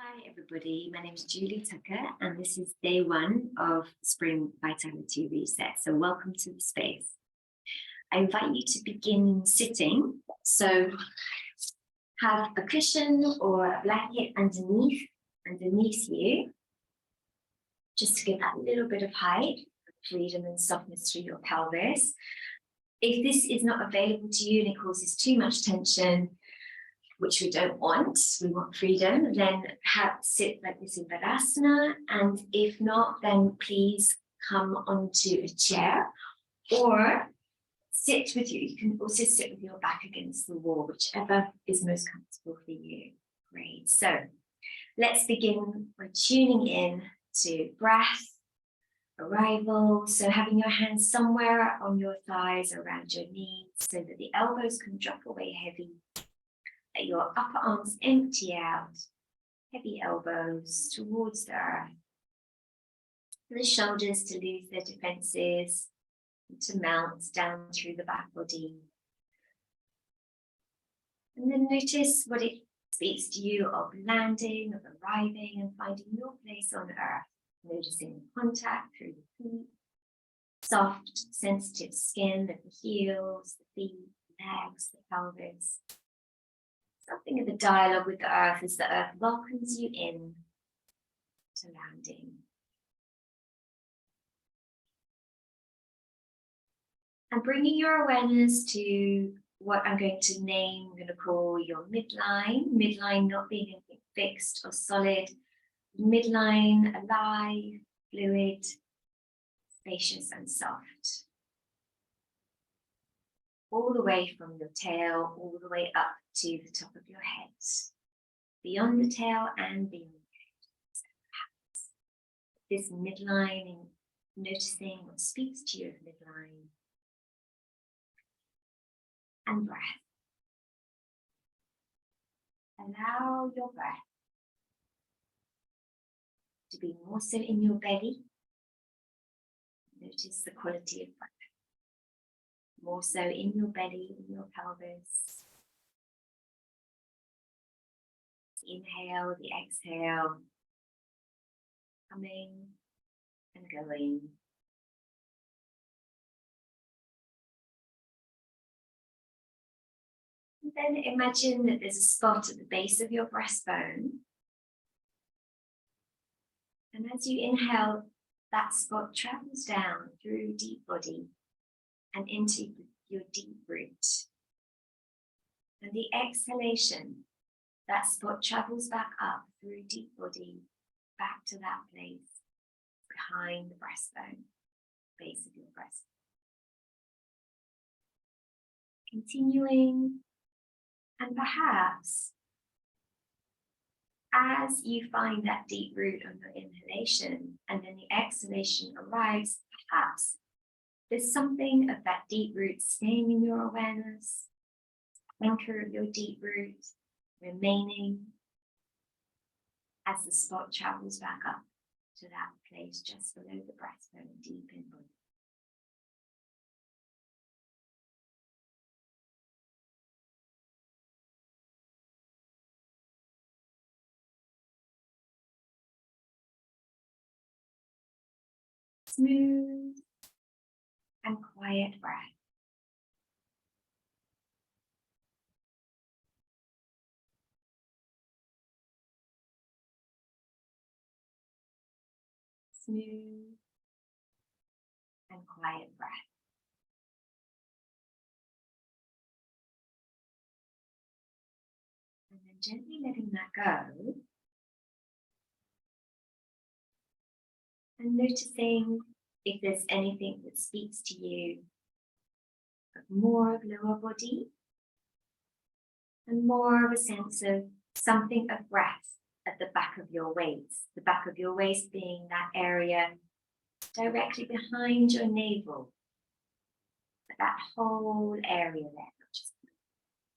Hi everybody, my name is Julie Tucker and this is day one of Spring Vitality Reset. So welcome to the space. I invite you to begin sitting. So have a cushion or a blanket underneath you, just to give that little bit of height, freedom and softness through your pelvis. If this is not available to you and it causes too much tension, which we don't want, we want freedom, then sit like this in Tadasana. And if not, then please come onto a chair or sit with you can also sit with your back against the wall, whichever is most comfortable for you. Great, so let's begin by tuning in to breath, arrival. So having your hands somewhere on your thighs, around your knees, so that the elbows can drop away heavy. Let your upper arms empty out, heavy elbows towards the earth. The shoulders to lose their defenses, and to mount down through the back body. And then notice what it speaks to you of landing, of arriving, and finding your place on earth. Noticing contact through the feet, soft, sensitive skin of the heels, the feet, legs, the pelvis. Something of a dialogue with the earth as the earth welcomes you in to landing. And bringing your awareness to what I'm going to name, I'm going to call your midline. Midline not being anything fixed or solid. Midline alive, fluid, spacious and soft. All the way from your tail, all the way up to the top of your head, beyond the tail and beyond the head. So perhaps this midline, and noticing what speaks to you of midline, and breath. Allow your breath to be more so in your belly. Notice the quality of breath. More so in your belly, in your pelvis. Inhale, the exhale, coming and going. And then imagine that there's a spot at the base of your breastbone. And as you inhale, that spot travels down through deep body and into your deep root. And the exhalation, that spot travels back up through deep body, back to that place behind the breastbone, base of your breast. Continuing, and perhaps as you find that deep root on your inhalation and then the exhalation arrives, perhaps there's something of that deep root staying in your awareness, anchor of your deep root remaining as the spot travels back up to that place just below the breastbone, deep in body. Smooth and quiet breath. Smooth and quiet breath. And then gently letting that go. And noticing if there's anything that speaks to you of more of lower body and more of a sense of something of breath at the back of your waist. The back of your waist being that area directly behind your navel. But that whole area there, not just the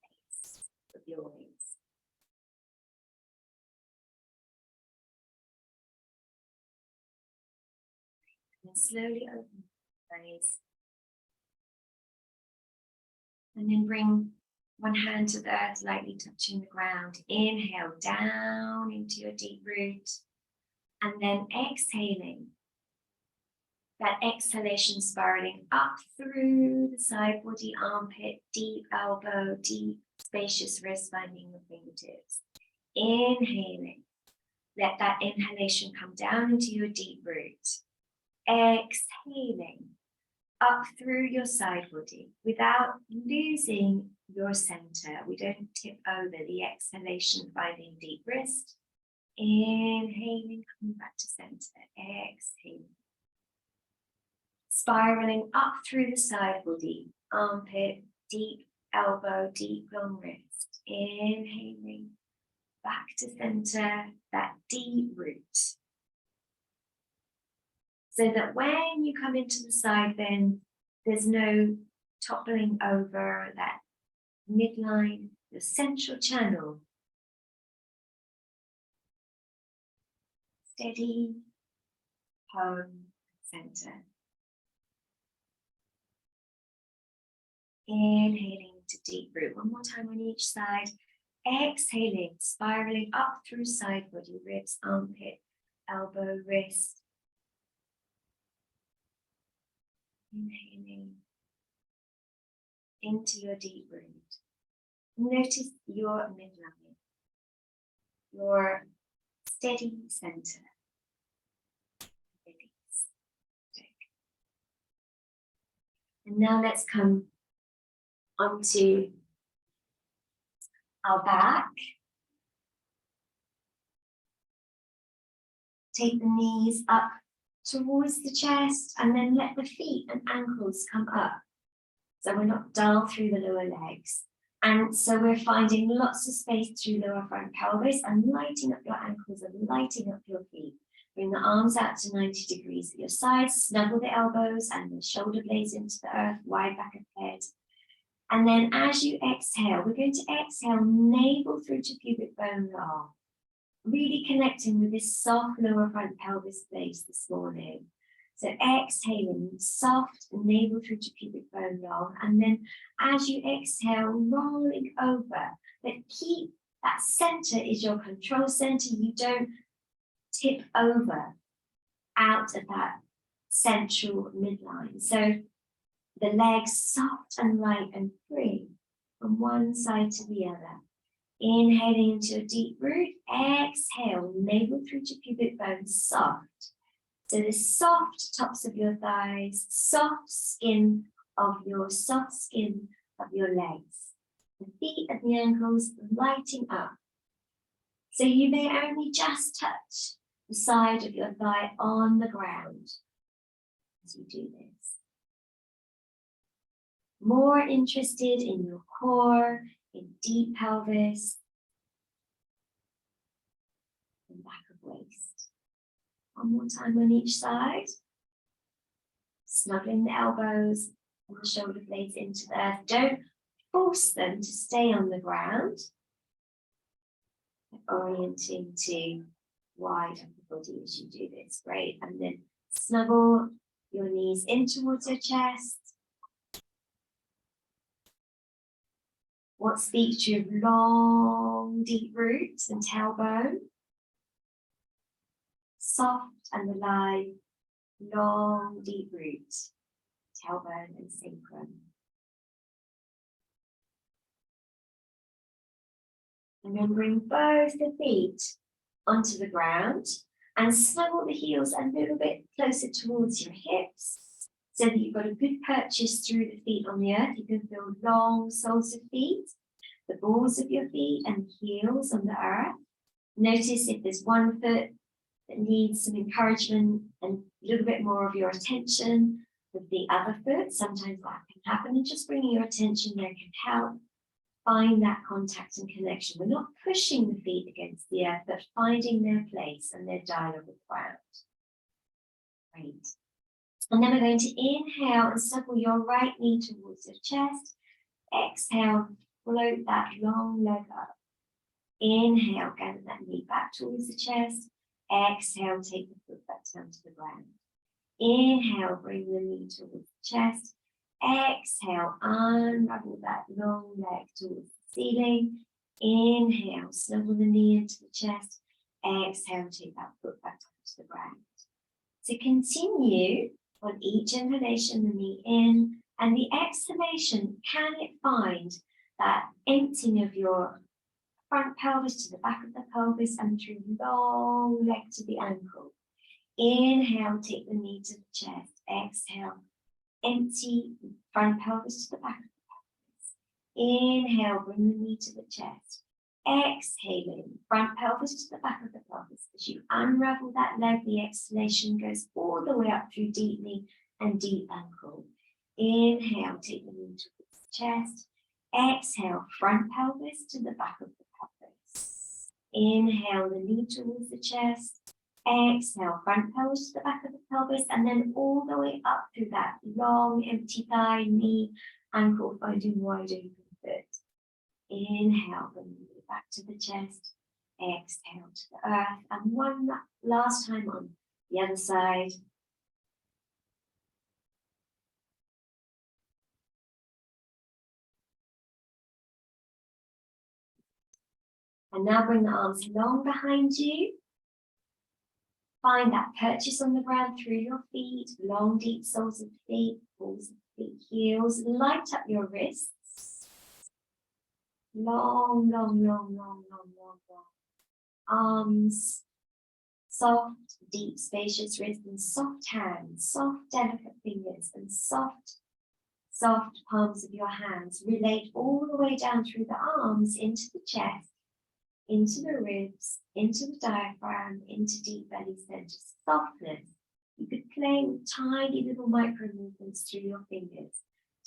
base of your waist. And slowly open your eyes. And then bring One hand to the earth, lightly touching the ground. Inhale down into your deep root. And then exhaling. That exhalation spiraling up through the side body, armpit, deep elbow, deep spacious wrist, finding your fingertips. Inhaling. Let that inhalation come down into your deep root. Exhaling up through your side body without losing your center. We don't tip over the exhalation, finding deep wrist. Inhaling, coming back to center. Exhaling. Spiraling up through the side body, armpit, deep elbow, deep long wrist. Inhaling, back to center, that deep root. So that when you come into the side bend, there's no toppling over that midline, the central channel. Steady, home, center. Inhaling to deep root. One more time on each side. Exhaling, spiraling up through side body, ribs, armpit, elbow, wrist. Inhaling into your deep root. Notice your midline, your steady center. And now let's come onto our back. Take the knees up towards the chest and then let the feet and ankles come up. So we're not dull through the lower legs. And so we're finding lots of space through lower front pelvis and lighting up your ankles and lighting up your feet. Bring the arms out to 90 degrees at your sides, snuggle the elbows and the shoulder blades into the earth, wide back of the head. And then as you exhale, we're going to exhale navel through to pubic bone long. Really connecting with this soft lower front pelvis place this morning. So exhaling, soft navel through to pubic bone long. And then as you exhale, rolling over. But keep that center is your control center. You don't tip over out of that central midline. So the legs soft and light and free from one side to the other. Inhaling into a deep root, exhale, navel through to pubic bone, soft. So the soft tops of your thighs, soft skin of your legs. The feet and the ankles lighting up. So you may only just touch the side of your thigh on the ground as you do this. More interested in your core, in deep pelvis, and back of waist. One more time on each side. Snuggling the elbows and the shoulder blades into the earth. Don't force them to stay on the ground. Orienting to wide of the body as you do this. Great. And then snuggle your knees in towards your chest. What speaks to you of long, deep roots and tailbone? Soft and alive, long, deep roots, tailbone and sacrum. And then bring both the feet onto the ground and snuggle the heels a little bit closer towards your hips so that you've got a good purchase through the feet on the earth. You can feel long soles of feet, the balls of your feet and heels on the earth. Notice if there's one foot that needs some encouragement and a little bit more of your attention with the other foot. Sometimes that can happen, and just bringing your attention there can help find that contact and connection. We're not pushing the feet against the earth, but finding their place and their dialogue with the ground. Great. And then we're going to inhale and snuggle your right knee towards your chest. Exhale, float that long leg up. Inhale, gather that knee back towards the chest. Exhale, take the foot back down to the ground. Inhale, bring the knee towards the chest. Exhale, unravel that long leg towards the ceiling. Inhale, snuggle the knee into the chest. Exhale, take that foot back to the ground. So continue on each inhalation, the knee in, and the exhalation, can it find that emptying of your front pelvis to the back of the pelvis and through long leg to the ankle. Inhale, take the knee to the chest. Exhale, empty front pelvis to the back of the pelvis. Inhale, bring the knee to the chest. Exhaling, front pelvis to the back of the pelvis. As you unravel that leg, the exhalation goes all the way up through deep knee and deep ankle. Inhale, take the knee towards the chest. Exhale, front pelvis to the back of the pelvis. Inhale, the knee towards the chest. Exhale, front pelvis to the back of the pelvis, and then all the way up through that long, empty thigh, knee, ankle, finding wide open foot. Inhale, bring the knee back to the chest. Exhale to the earth, and one last time on the other side. And now bring the arms long behind you. Find that purchase on the ground through your feet, long, deep soles of the feet, balls of the feet, heels. Light up your wrists. Long, long, long, long, long, long, long. Arms, soft, deep, spacious wrists, and soft hands, soft, delicate fingers, and soft, soft palms of your hands. Relate all the way down through the arms into the chest, into the ribs, into the diaphragm, into deep belly center. Softness. You could play with tiny little micro movements through your fingers.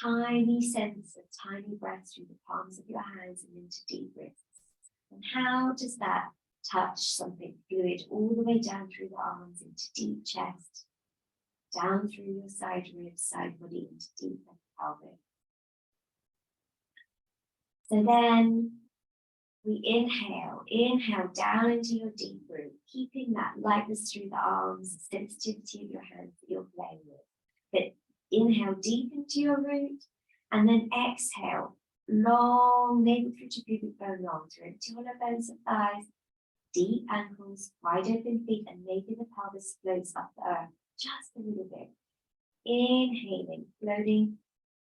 Tiny sense of tiny breaths through the palms of your hands and into deep wrists. And how does that touch something fluid all the way down through the arms into deep chest, down through your side ribs, side body, into deep pelvic. So then we inhale down into your deep root, keeping that lightness through the arms, the sensitivity of your hands that you're playing with. But inhale deep into your root, and then exhale, long navel through to pubic bone long, through empty hollow bones of thighs, deep ankles, wide open feet, and maybe the pelvis floats up the earth just a little bit. Inhaling, floating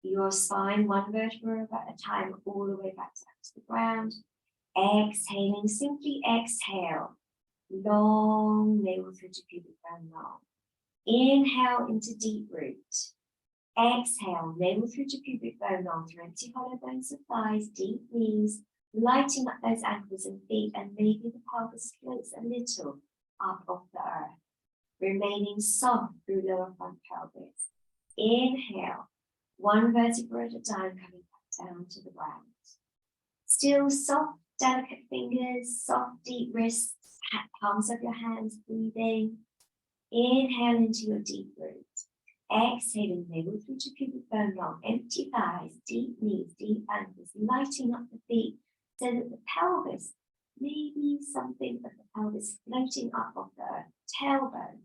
your spine one vertebra at a time, all the way back to the ground. Exhaling, simply exhale, long navel through to pubic bone long. Inhale into deep root. Exhale, navel through to pubic bone long, through empty hollow bones of thighs, deep knees, lighting up those ankles and feet, and maybe the pelvis floats a little up off the earth, remaining soft through lower front pelvis. Inhale, one vertebra at a time, coming back down to the ground. Still soft, delicate fingers, soft, deep wrists, palms of your hands, breathing. Inhale into your deep root. Exhaling, navel through to pubic bone long, empty thighs, deep knees, deep ankles, lighting up the feet so that the pelvis, maybe something of the pelvis floating up off the earth, tailbone,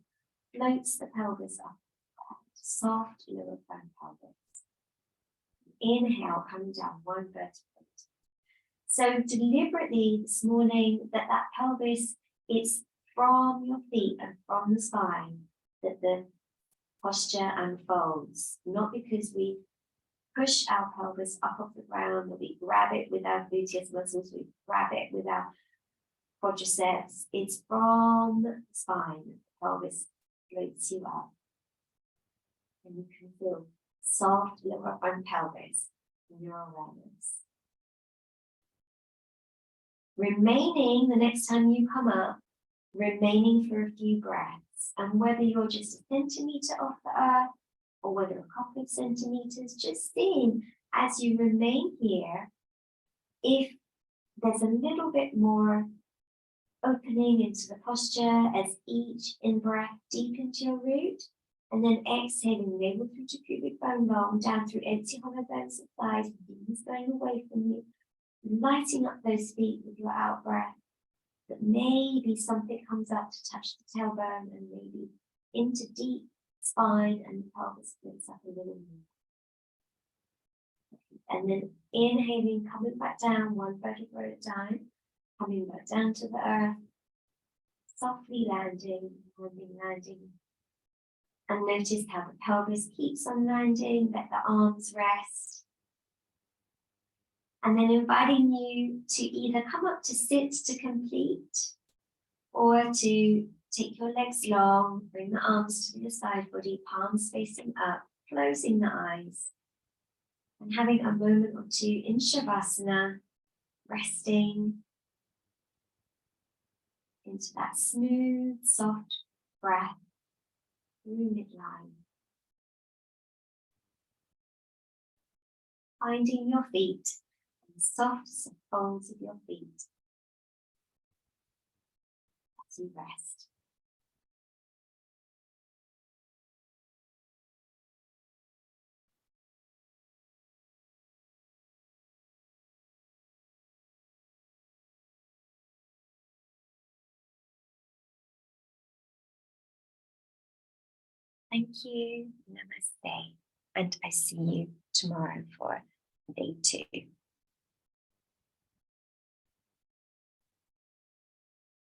floats the pelvis up, soft lower front pelvis. Inhale, coming down one vertebra. So deliberately this morning, that pelvis, it's from your feet and from the spine that the posture unfolds, not because we push our pelvis up off the ground, or we grab it with our gluteus muscles, we grab it with our quadriceps. It's from the spine that the pelvis floats you up. And you can feel soft lower front pelvis in your awareness. Remaining, the next time you come up, remaining for a few breaths. And whether you're just a centimetre off the earth, or whether a couple of centimetres, just seeing as you remain here, if there's a little bit more opening into the posture as each in-breath deep into your root, and then exhaling, navel through to pubic bone long, down through empty hollow bones of thighs, knees going away from you, lighting up those feet with your out breath, that maybe something comes up to touch the tailbone and maybe into deep spine, and the pelvis floats up a little more. And then inhaling, coming back down, one vertebra at a time, coming back down to the earth, softly landing, landing. And notice how the pelvis keeps on landing, let the arms rest. And then inviting you to either come up to sit to complete, or to take your legs long, bring the arms to your side body, palms facing up, closing the eyes, and having a moment or two in Shavasana, resting into that smooth, soft breath through midline. Finding your feet and the soft folds of your feet as you rest. Thank you. Namaste. And I see you tomorrow for day 2.